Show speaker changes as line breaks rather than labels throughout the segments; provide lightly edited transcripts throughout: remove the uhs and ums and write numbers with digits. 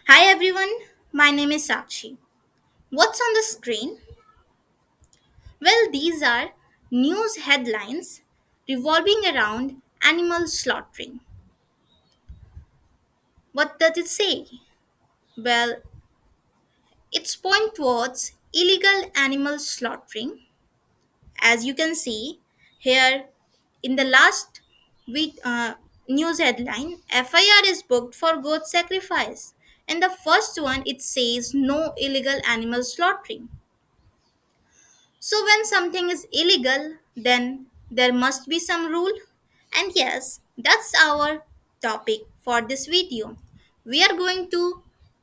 Hi everyone, my name is Sakshi. What's on the screen? Well, these are news headlines revolving around animal slaughtering. What does it say? Well, it's point towards illegal animal slaughtering. As you can see here in the last week, news headline, FIR is booked for goat sacrifice. And the first one it says no illegal animal slaughtering. So, when something is illegal, then there must be some rule. And yes, that's our topic for this video. We are going to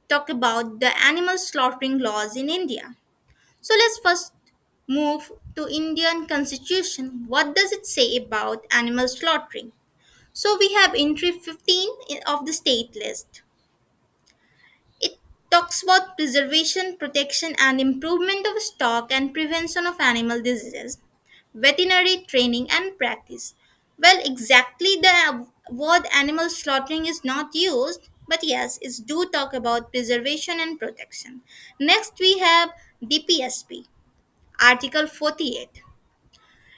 talk about the animal slaughtering laws in India. So, let's first move to Indian constitution. What does it say about animal slaughtering? So, we have entry 15 of the state list. It talks about preservation, protection, and improvement of stock and prevention of animal diseases, veterinary training and practice. Well, exactly the word animal slaughtering is not used, but yes, it's do talk about preservation and protection. Next, we have DPSP, Article 48.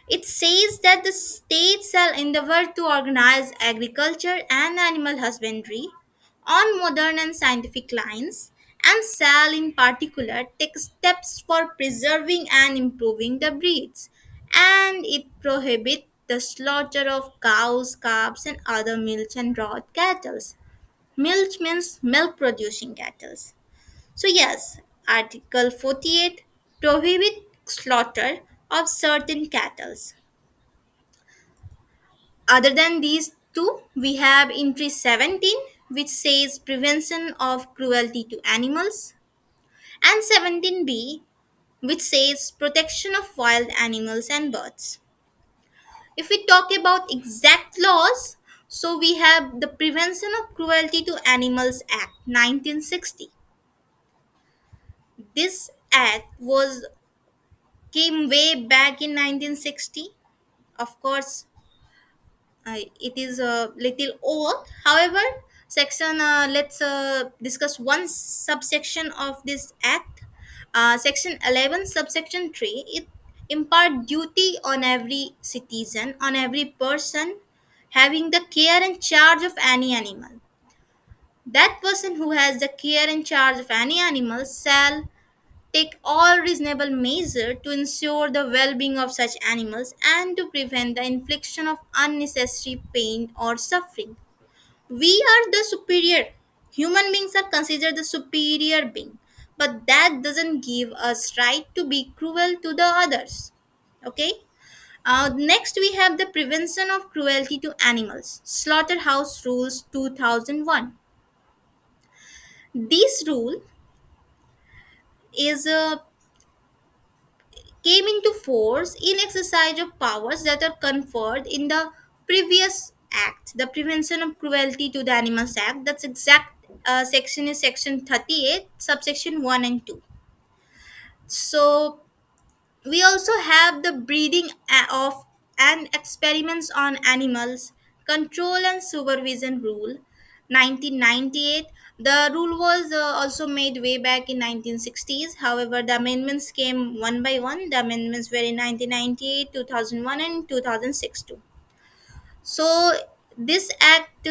It says that the state shall endeavor to organize agriculture and animal husbandry on modern and scientific lines and shall in particular take steps for preserving and improving the breeds. And it prohibits the slaughter of cows, calves, and other milch and draught cattle. Milch means milk producing cattle. So, yes, Article 48 prohibit slaughter of certain cattle. Other than these two, we have entry 17, which says prevention of cruelty to animals, and 17b, which says protection of wild animals and birds. If we talk about exact laws, so we have the Prevention of Cruelty to Animals Act 1960. This act was came way back in 1960. Of course, it is a little old. However, section let's discuss one subsection of this act. Section 11 subsection 3, it impart duty on every citizen, on every person having the care and charge of any animal. That person who has the care and charge of any animal shall take all reasonable measure to ensure the well-being of such animals and to prevent the infliction of unnecessary pain or suffering. We are the superior. Human beings are considered the superior being, but that doesn't give us right to be cruel to the others. Okay. Next, we have the Prevention of Cruelty to Animals, Slaughterhouse Rules 2001. This rule is came into force in exercise of powers that are conferred in the previous act, the Prevention of Cruelty to the Animals Act. That's exact section is section 38, subsection 1 and 2. So we also have the breeding of and experiments on animals control and supervision rule 1998. The rule was also made way back in 1960s. However, the amendments came one by one. The amendments were in 1998, 2001, and 2006 too. So this act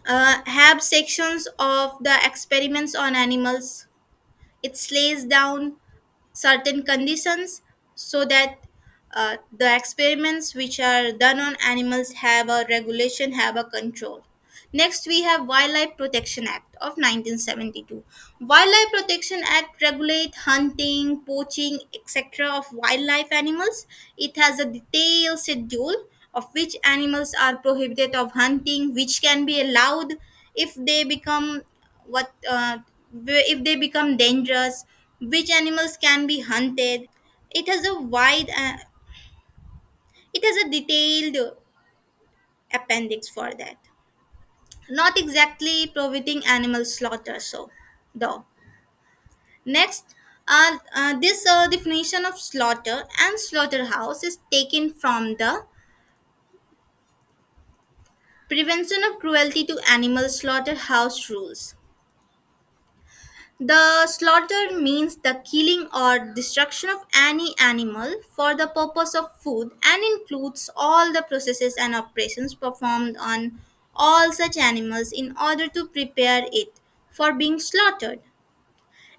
have sections of the experiments on animals. It lays down certain conditions so that the experiments which are done on animals have a regulation, have a control. Next, we have Wildlife Protection Act of 1972. Wildlife Protection Act regulate hunting, poaching, etc. of wildlife animals. It has a detailed schedule of which animals are prohibited of hunting, which can be allowed if they become what if they become dangerous, which animals can be hunted. It has a wide it has a detailed appendix for that. Not exactly prohibiting animal slaughter, so though. Next, this definition of slaughter and slaughterhouse is taken from the Prevention of Cruelty to Animal Slaughterhouse Rules. The slaughter means the killing or destruction of any animal for the purpose of food and includes all the processes and operations performed on all such animals in order to prepare it for being slaughtered.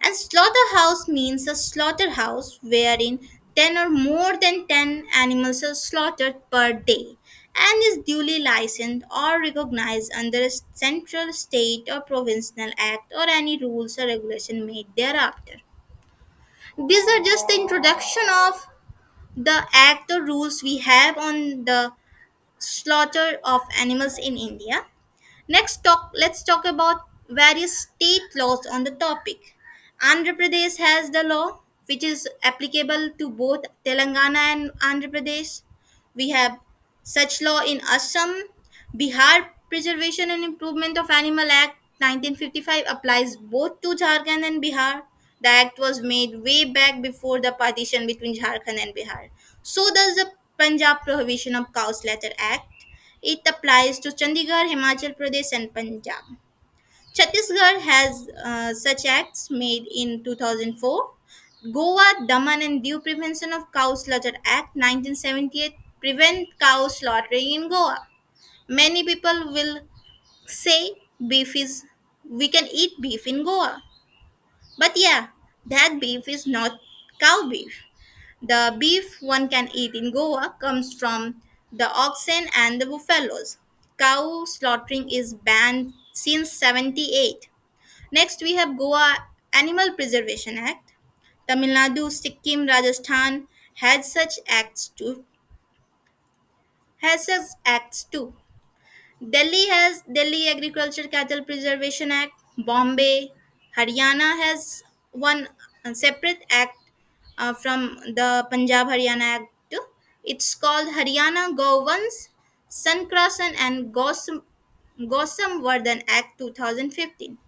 And slaughterhouse means a slaughterhouse wherein 10 or more than 10 animals are slaughtered per day and is duly licensed or recognized under a central state or provincial act or any rules or regulation made thereafter. These are just the introduction of the act or rules we have on the slaughter of animals in India. Let's talk about various state laws on the topic. Andhra Pradesh has the law which is applicable to both Telangana and Andhra Pradesh. We have such law in Assam. Bihar Preservation and Improvement of Animal Act 1955 applies both to Jharkhand and Bihar. The act was made way back before the partition between Jharkhand and Bihar. So does the Punjab Prohibition of Cow Slaughter Act. It applies to Chandigarh, Himachal Pradesh, and Punjab. Chhattisgarh has such acts made in 2004. Goa, Daman, and Diu Prevention of Cow Slaughter Act 1978 prevent cow slaughtering in Goa. Many people will say beef is we can eat beef in Goa. But yeah, that beef is not cow beef. The beef one can eat in Goa comes from the oxen and the buffaloes. Cow slaughtering is banned since 78. Next we have Goa Animal Preservation Act. Tamil Nadu, Sikkim, Rajasthan has such acts too. Delhi has Delhi Agriculture Cattle Preservation Act. Bombay, Haryana has one separate act from the Punjab Haryana Act. It's called Haryana Govans Sankrasan and Gosam Vardhan Act 2015.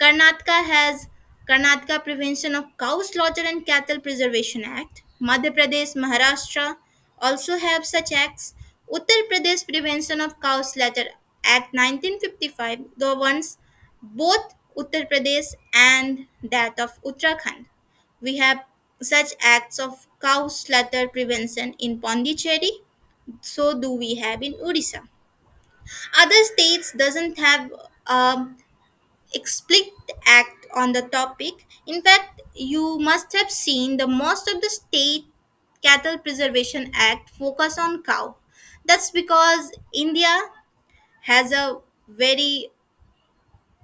Karnataka has Karnataka Prevention of Cow Slaughter and Cattle Preservation Act. Madhya Pradesh, Maharashtra also have such acts. Uttar Pradesh Prevention of Cow Slaughter Act 1955 governs both Uttar Pradesh and that of Uttarakhand. We have such acts of cow slaughter prevention in Pondicherry. So do we have in Odisha. Other states doesn't have a explicit act on the topic. In fact, you must have seen the most of the state cattle preservation act focus on cow. That's because India has a very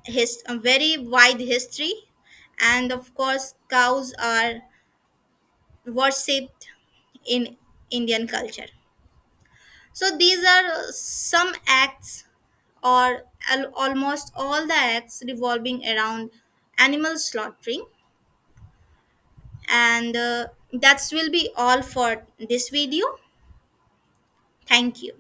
wide history, and of course cows are worshipped in Indian culture. So these are some acts or almost all the acts revolving around animal slaughtering, and that will be all for this video. Thank you.